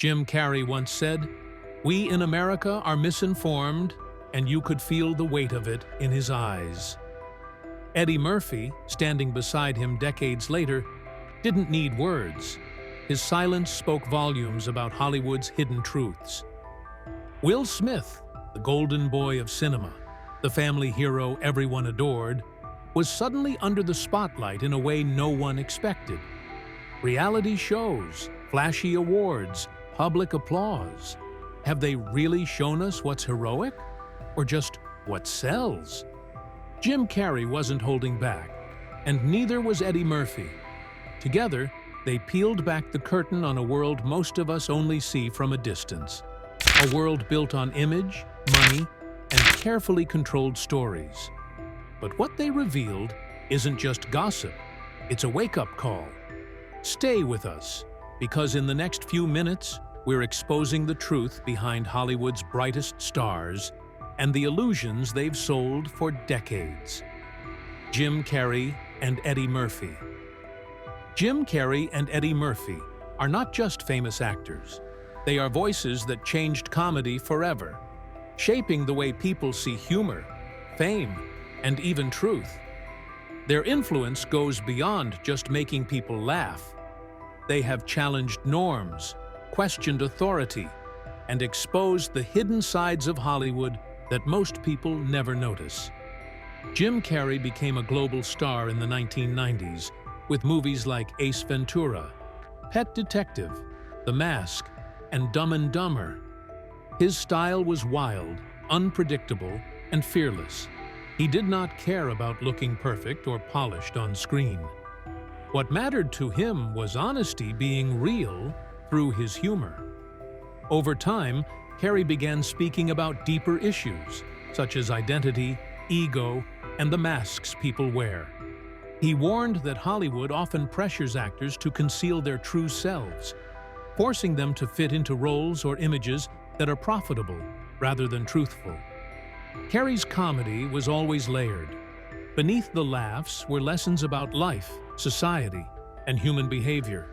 Jim Carrey once said, "We in America are misinformed," and you could feel the weight of it in his eyes. Eddie Murphy, standing beside him decades later, didn't need words. His silence spoke volumes about Hollywood's hidden truths. Will Smith, the golden boy of cinema, the family hero everyone adored, was suddenly under the spotlight in a way no one expected. Reality shows, flashy awards, public applause. Have they really shown us what's heroic? Or just what sells? Jim Carrey wasn't holding back, and neither was Eddie Murphy. Together, they peeled back the curtain on a world most of us only see from a distance. A world built on image, money, and carefully controlled stories. But what they revealed isn't just gossip, it's a wake-up call. Stay with us, because in the next few minutes, we're exposing the truth behind Hollywood's brightest stars and the illusions they've sold for decades. Jim Carrey and Eddie Murphy. Jim Carrey and Eddie Murphy are not just famous actors. They are voices that changed comedy forever, shaping the way people see humor, fame, and even truth. Their influence goes beyond just making people laugh. They have challenged norms, questioned authority, and exposed the hidden sides of Hollywood that most people never notice. Jim Carrey became a global star in the 1990s with movies like Ace Ventura, Pet Detective, The Mask, and Dumb and Dumber. His style was wild, unpredictable, and fearless. He did not care about looking perfect or polished on screen. What mattered to him was honesty being real through his humor. Over time, Carrey began speaking about deeper issues, such as identity, ego, and the masks people wear. He warned that Hollywood often pressures actors to conceal their true selves, forcing them to fit into roles or images that are profitable rather than truthful. Carrey's comedy was always layered. Beneath the laughs were lessons about life, society, and human behavior.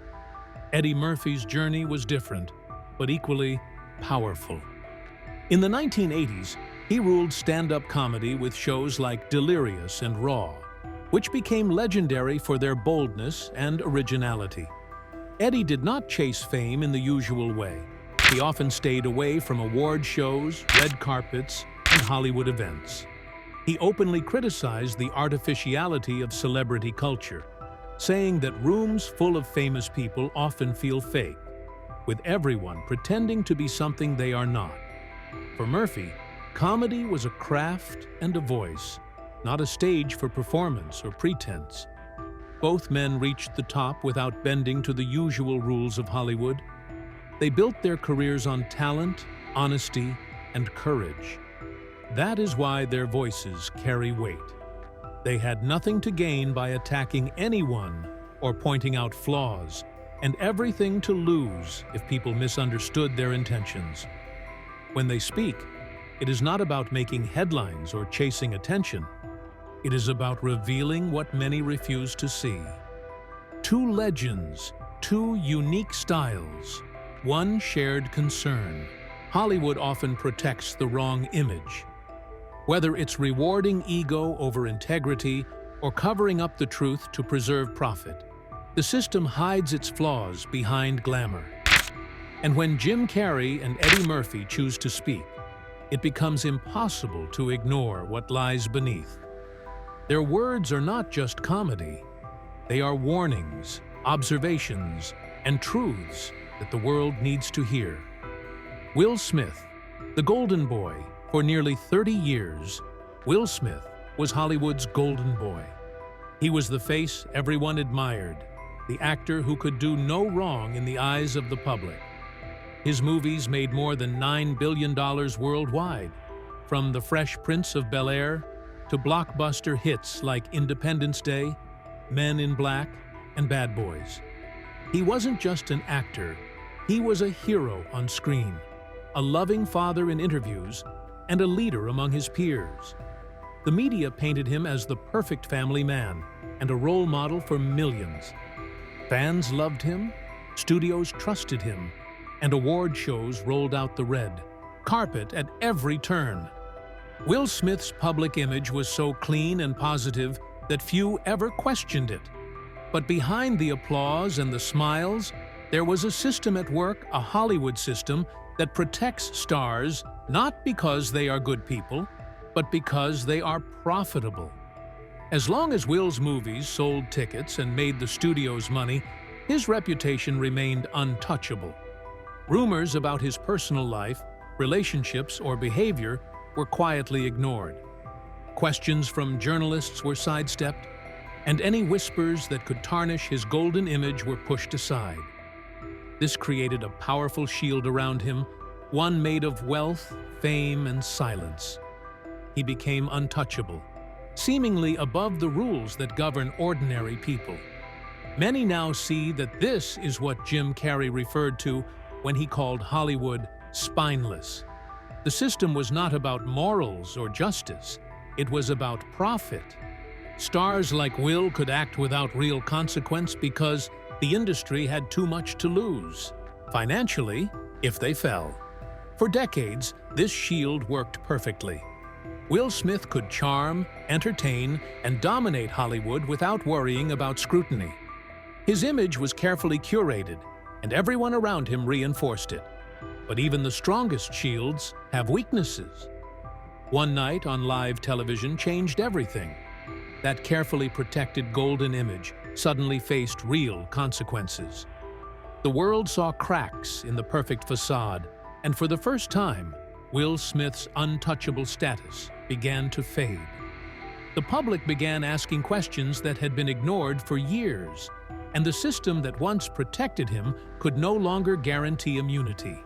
Eddie Murphy's journey was different, but equally powerful. In the 1980s, he ruled stand-up comedy with shows like Delirious and Raw, which became legendary for their boldness and originality. Eddie did not chase fame in the usual way. He often stayed away from award shows, red carpets, and Hollywood events. He openly criticized the artificiality of celebrity culture, saying that rooms full of famous people often feel fake, with everyone pretending to be something they are not. For Murphy, comedy was a craft and a voice, not a stage for performance or pretense. Both men reached the top without bending to the usual rules of Hollywood. They built their careers on talent, honesty, and courage. That is why their voices carry weight. They had nothing to gain by attacking anyone or pointing out flaws, and everything to lose if people misunderstood their intentions. When they speak, it is not about making headlines or chasing attention. It is about revealing what many refuse to see. Two legends, two unique styles, one shared concern. Hollywood often protects the wrong image. Whether it's rewarding ego over integrity or covering up the truth to preserve profit, the system hides its flaws behind glamour. And when Jim Carrey and Eddie Murphy choose to speak, it becomes impossible to ignore what lies beneath. Their words are not just comedy. They are warnings, observations, and truths that the world needs to hear. Will Smith, the golden boy, for nearly 30 years, Will Smith was Hollywood's golden boy. He was the face everyone admired, the actor who could do no wrong in the eyes of the public. His movies made more than $9 billion worldwide, from The Fresh Prince of Bel-Air to blockbuster hits like Independence Day, Men in Black, and Bad Boys. He wasn't just an actor, he was a hero on screen, a loving father in interviews, and a leader among his peers. The media painted him as the perfect family man and a role model for millions. Fans loved him, studios trusted him, and award shows rolled out the red carpet at every turn. Will Smith's public image was so clean and positive that few ever questioned it. But behind the applause and the smiles, there was a system at work, a Hollywood system that protects stars not because they are good people, but because they are profitable. As long as Will's movies sold tickets and made the studios money, his reputation remained untouchable. Rumors about his personal life, relationships, or behavior were quietly ignored. Questions from journalists were sidestepped, and any whispers that could tarnish his golden image were pushed aside. This created a powerful shield around him, one made of wealth, fame, and silence. He became untouchable, seemingly above the rules that govern ordinary people. Many now see that this is what Jim Carrey referred to when he called Hollywood spineless. The system was not about morals or justice. It was about profit. Stars like Will could act without real consequence because the industry had too much to lose, financially, if they fell. For decades, this shield worked perfectly. Will Smith could charm, entertain, and dominate Hollywood without worrying about scrutiny. His image was carefully curated, and everyone around him reinforced it. But even the strongest shields have weaknesses. One night on live television changed everything. That carefully protected golden image suddenly faced real consequences. The world saw cracks in the perfect facade, and for the first time, Will Smith's untouchable status began to fade. The public began asking questions that had been ignored for years, and the system that once protected him could no longer guarantee immunity.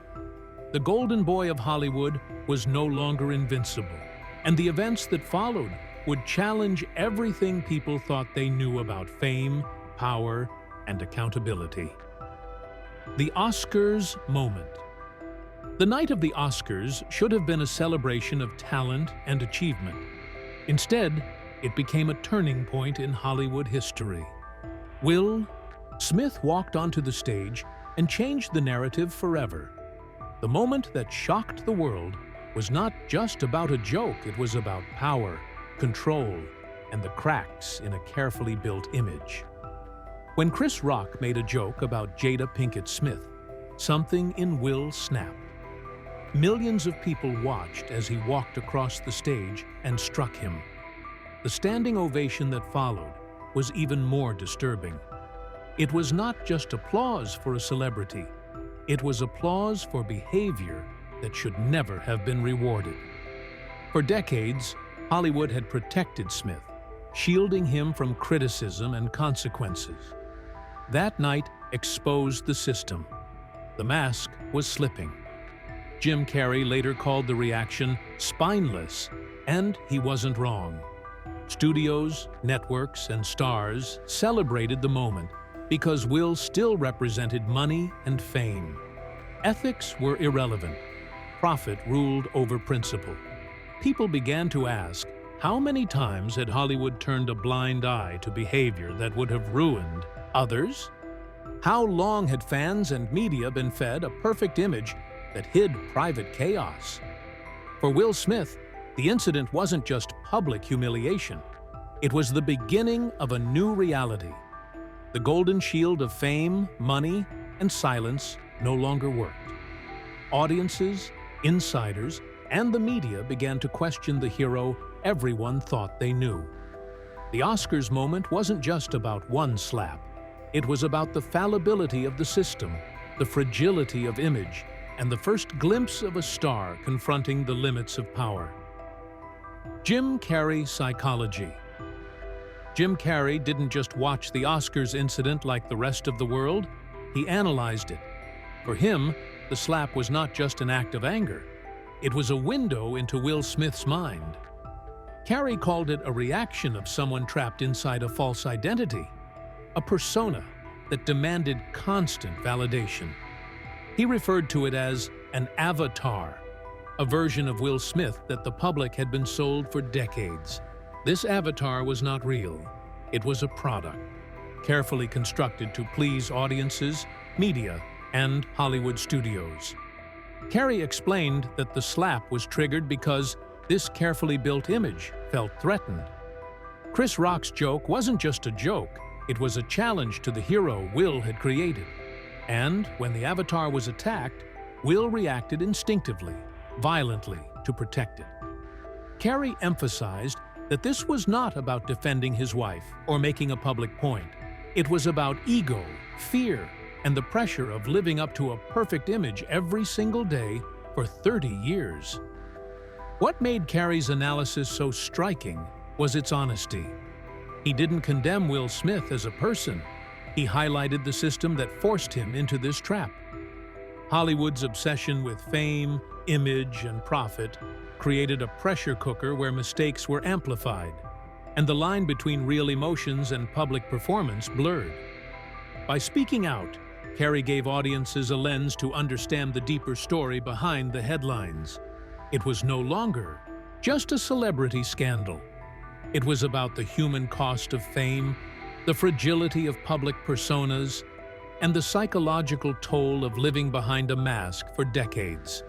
The golden boy of Hollywood was no longer invincible, and the events that followed would challenge everything people thought they knew about fame, power, and accountability. The Oscars moment. The night of the Oscars should have been a celebration of talent and achievement. Instead, it became a turning point in Hollywood history. Will Smith walked onto the stage and changed the narrative forever. The moment that shocked the world was not just about a joke, it was about power, control, and the cracks in a carefully built image. When Chris Rock made a joke about Jada Pinkett Smith, something in Will snapped. Millions of people watched as he walked across the stage and struck him. The standing ovation that followed was even more disturbing. It was not just applause for a celebrity. It was applause for behavior that should never have been rewarded. For decades, Hollywood had protected Smith, shielding him from criticism and consequences. That night exposed the system. The mask was slipping. Jim Carrey later called the reaction spineless, and he wasn't wrong. Studios, networks, and stars celebrated the moment because Will still represented money and fame. Ethics were irrelevant. Profit ruled over principle. People began to ask, how many times had Hollywood turned a blind eye to behavior that would have ruined others? How long had fans and media been fed a perfect image that hid private chaos? For Will Smith, the incident wasn't just public humiliation. It was the beginning of a new reality. The golden shield of fame, money, and silence no longer worked. Audiences, insiders, and the media began to question the hero everyone thought they knew. The Oscars moment wasn't just about one slap. It was about the fallibility of the system, the fragility of image, and the first glimpse of a star confronting the limits of power. Jim Carrey psychology. Jim Carrey didn't just watch the Oscars incident like the rest of the world, he analyzed it. For him, the slap was not just an act of anger. It was a window into Will Smith's mind. Carrey called it a reaction of someone trapped inside a false identity, a persona that demanded constant validation. He referred to it as an avatar, a version of Will Smith that the public had been sold for decades. This avatar was not real. It was a product, carefully constructed to please audiences, media, and Hollywood studios. Carrey explained that the slap was triggered because this carefully built image felt threatened. Chris Rock's joke wasn't just a joke, it was a challenge to the hero Will had created. And when the avatar was attacked, Will reacted instinctively, violently, to protect it. Carrey emphasized that this was not about defending his wife or making a public point. It was about ego, fear, and the pressure of living up to a perfect image every single day for 30 years. What made Carrey's analysis so striking was its honesty. He didn't condemn Will Smith as a person. He highlighted the system that forced him into this trap. Hollywood's obsession with fame, image, and profit created a pressure cooker where mistakes were amplified, and the line between real emotions and public performance blurred. By speaking out, Carrey gave audiences a lens to understand the deeper story behind the headlines. It was no longer just a celebrity scandal. It was about the human cost of fame, the fragility of public personas, and the psychological toll of living behind a mask for decades.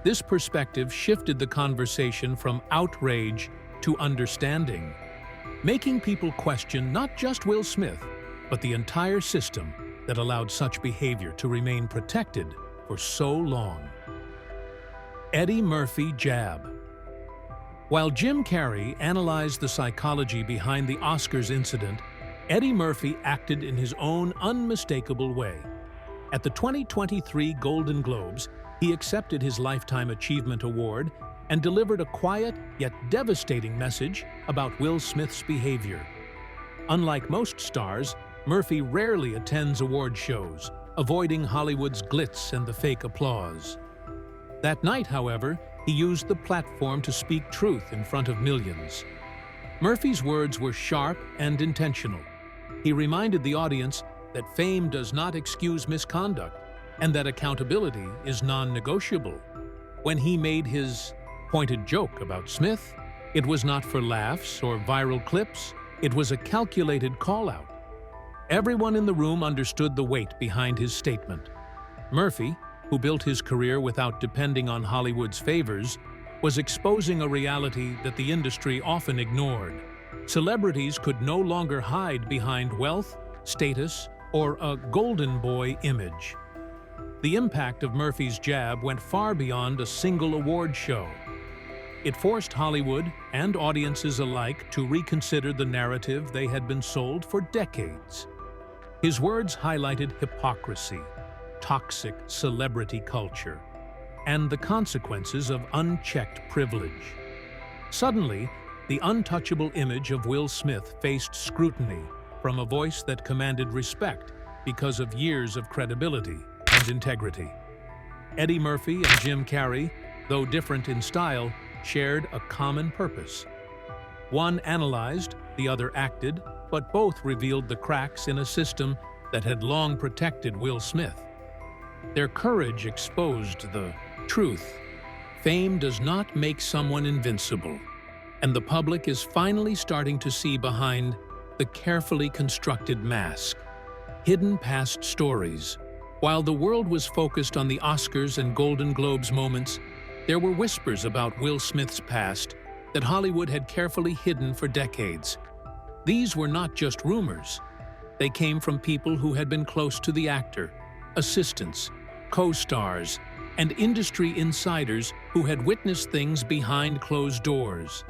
This perspective shifted the conversation from outrage to understanding, making people question not just Will Smith, but the entire system that allowed such behavior to remain protected for so long. Eddie Murphy jab. While Jim Carrey analyzed the psychology behind the Oscars incident, Eddie Murphy acted in his own unmistakable way. At the 2023 Golden Globes, he accepted his Lifetime Achievement Award and delivered a quiet yet devastating message about Will Smith's behavior. Unlike most stars, Murphy rarely attends award shows, avoiding Hollywood's glitz and the fake applause. That night, however, he used the platform to speak truth in front of millions. Murphy's words were sharp and intentional. He reminded the audience that fame does not excuse misconduct and that accountability is non-negotiable. When he made his pointed joke about Smith, it was not for laughs or viral clips, it was a calculated call-out. Everyone in the room understood the weight behind his statement. Murphy, who built his career without depending on Hollywood's favors, was exposing a reality that the industry often ignored. Celebrities could no longer hide behind wealth, status, or a golden boy image. The impact of Murphy's jab went far beyond a single award show. It forced Hollywood and audiences alike to reconsider the narrative they had been sold for decades. His words highlighted hypocrisy, toxic celebrity culture, and the consequences of unchecked privilege. Suddenly, the untouchable image of Will Smith faced scrutiny from a voice that commanded respect because of years of credibility and integrity. Eddie Murphy and Jim Carrey, though different in style, shared a common purpose. One analyzed, the other acted, but both revealed the cracks in a system that had long protected Will Smith. Their courage exposed the truth. Fame does not make someone invincible, and the public is finally starting to see behind the carefully constructed mask, hidden past stories. While the world was focused on the Oscars and Golden Globes moments, there were whispers about Will Smith's past that Hollywood had carefully hidden for decades. These were not just rumors. They came from people who had been close to the actor, assistants, co-stars, and industry insiders who had witnessed things behind closed doors.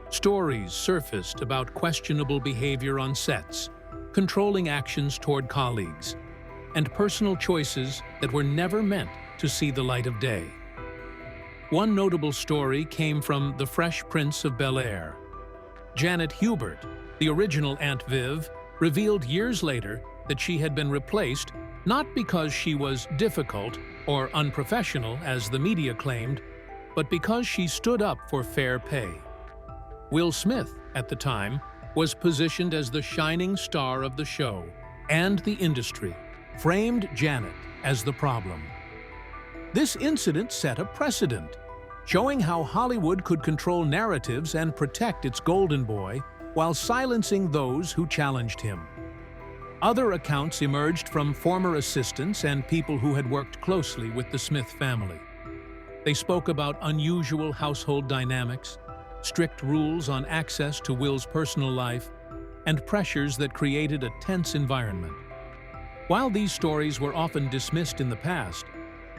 Stories surfaced about questionable behavior on sets, controlling actions toward colleagues, and personal choices that were never meant to see the light of day. One notable story came from The Fresh Prince of Bel-Air. Janet Hubert, the original Aunt Viv, revealed years later that she had been replaced not because she was difficult or unprofessional, as the media claimed, but because she stood up for fair pay. Will Smith, at the time, was positioned as the shining star of the show, and the industry framed Janet as the problem. This incident set a precedent, showing how Hollywood could control narratives and protect its golden boy while silencing those who challenged him. Other accounts emerged from former assistants and people who had worked closely with the Smith family. They spoke about unusual household dynamics, strict rules on access to Will's personal life, and pressures that created a tense environment. While these stories were often dismissed in the past,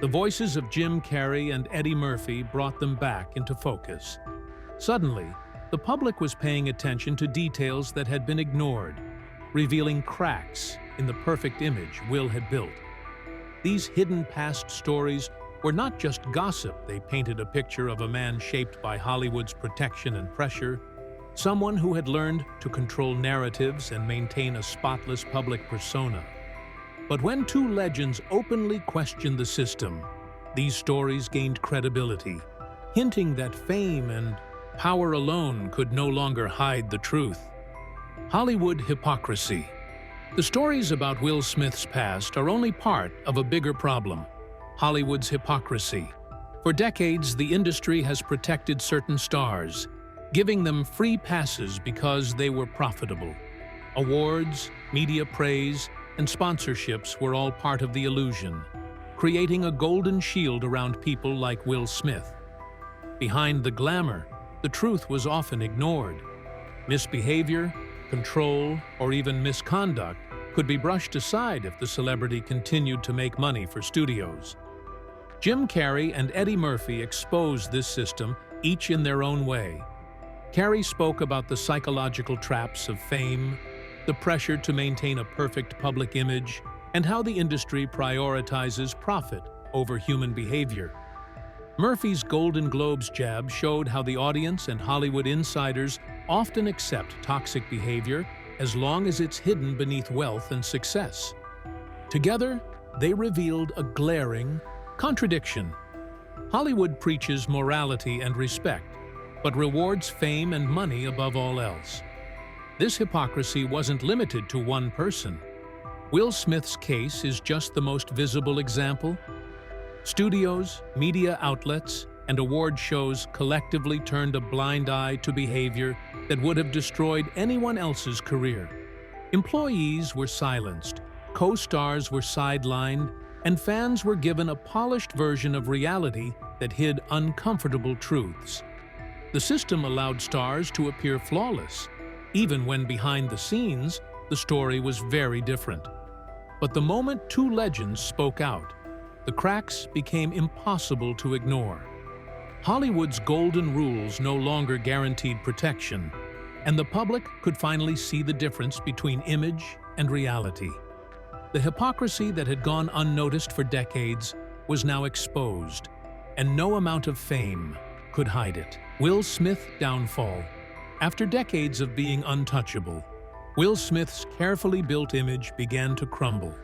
the voices of Jim Carrey and Eddie Murphy brought them back into focus. Suddenly, the public was paying attention to details that had been ignored, revealing cracks in the perfect image Will had built. These hidden past stories were not just gossip. They painted a picture of a man shaped by Hollywood's protection and pressure, someone who had learned to control narratives and maintain a spotless public persona. But when two legends openly questioned the system, these stories gained credibility, hinting that fame and power alone could no longer hide the truth. Hollywood hypocrisy. The stories about Will Smith's past are only part of a bigger problem: Hollywood's hypocrisy. For decades, the industry has protected certain stars, giving them free passes because they were profitable. Awards, media praise, and sponsorships were all part of the illusion, creating a golden shield around people like Will Smith. Behind the glamour, the truth was often ignored. Misbehavior, control, or even misconduct could be brushed aside if the celebrity continued to make money for studios. Jim Carrey and Eddie Murphy exposed this system, each in their own way. Carrey spoke about the psychological traps of fame, the pressure to maintain a perfect public image, and how the industry prioritizes profit over human behavior. Murphy's Golden Globes jab showed how the audience and Hollywood insiders often accept toxic behavior as long as it's hidden beneath wealth and success. Together, they revealed a glaring contradiction. Hollywood preaches morality and respect, but rewards fame and money above all else. This hypocrisy wasn't limited to one person. Will Smith's case is just the most visible example. Studios, media outlets, and award shows collectively turned a blind eye to behavior that would have destroyed anyone else's career. Employees were silenced, co-stars were sidelined, and fans were given a polished version of reality that hid uncomfortable truths. The system allowed stars to appear flawless, even when behind the scenes, the story was very different. But the moment two legends spoke out, the cracks became impossible to ignore. Hollywood's golden rules no longer guaranteed protection, and the public could finally see the difference between image and reality. The hypocrisy that had gone unnoticed for decades was now exposed, and no amount of fame could hide it. Will Smith's downfall. After decades of being untouchable, Will Smith's carefully built image began to crumble.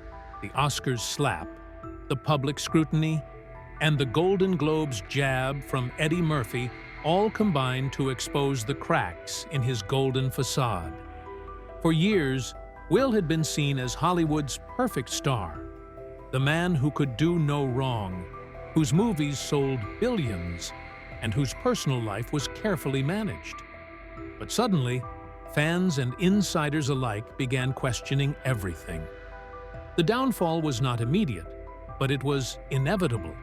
The Oscars slap, the public scrutiny, and the Golden Globes jab from Eddie Murphy all combined to expose the cracks in his golden facade. For years, Will had been seen as Hollywood's perfect star, the man who could do no wrong, whose movies sold billions, and whose personal life was carefully managed. But suddenly, fans and insiders alike began questioning everything. The downfall was not immediate, but it was inevitable.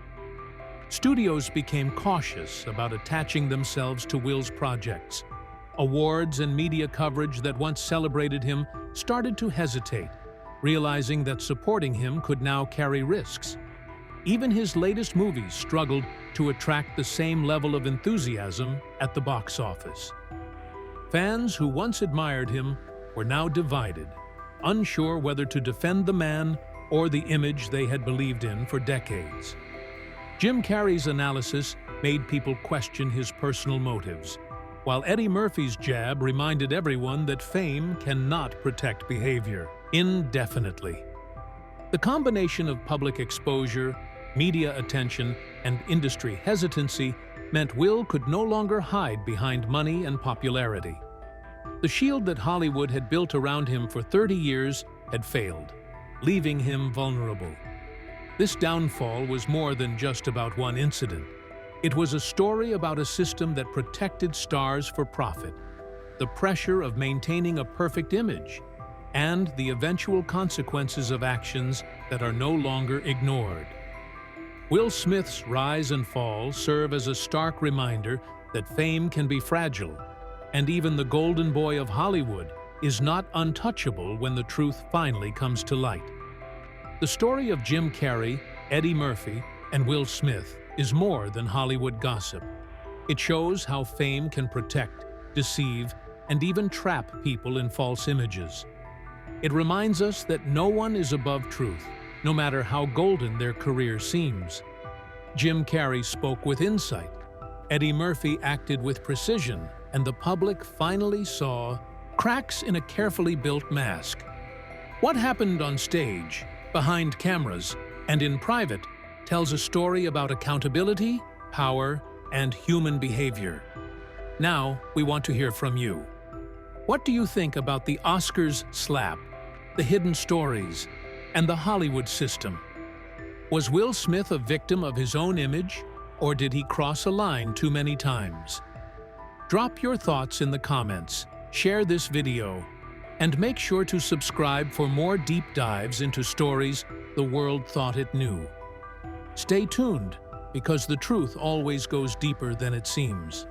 Studios became cautious about attaching themselves to Will's projects. Awards and media coverage that once celebrated him started to hesitate, realizing that supporting him could now carry risks. Even his latest movies struggled to attract the same level of enthusiasm at the box office. Fans who once admired him were now divided, unsure whether to defend the man or the image they had believed in for decades. Jim Carrey's analysis made people question his personal motives, while Eddie Murphy's jab reminded everyone that fame cannot protect behavior indefinitely. The combination of public exposure, media attention, and industry hesitancy meant Will could no longer hide behind money and popularity. The shield that Hollywood had built around him for 30 years had failed, leaving him vulnerable. This downfall was more than just about one incident. It was a story about a system that protected stars for profit, the pressure of maintaining a perfect image, and the eventual consequences of actions that are no longer ignored. Will Smith's rise and fall serve as a stark reminder that fame can be fragile, and even the golden boy of Hollywood is not untouchable when the truth finally comes to light. The story of Jim Carrey, Eddie Murphy, and Will Smith is more than Hollywood gossip. It shows how fame can protect, deceive, and even trap people in false images. It reminds us that no one is above truth, no matter how golden their career seems. Jim Carrey spoke with insight, Eddie Murphy acted with precision, and the public finally saw cracks in a carefully built mask. What happened on stage, behind cameras, and in private tells a story about accountability, power, and human behavior. Now, we want to hear from you. What do you think about the Oscars slap, the hidden stories, and the Hollywood system? Was Will Smith a victim of his own image, or did he cross a line too many times? Drop your thoughts in the comments, share this video, and make sure to subscribe for more deep dives into stories the world thought it knew. Stay tuned, because the truth always goes deeper than it seems.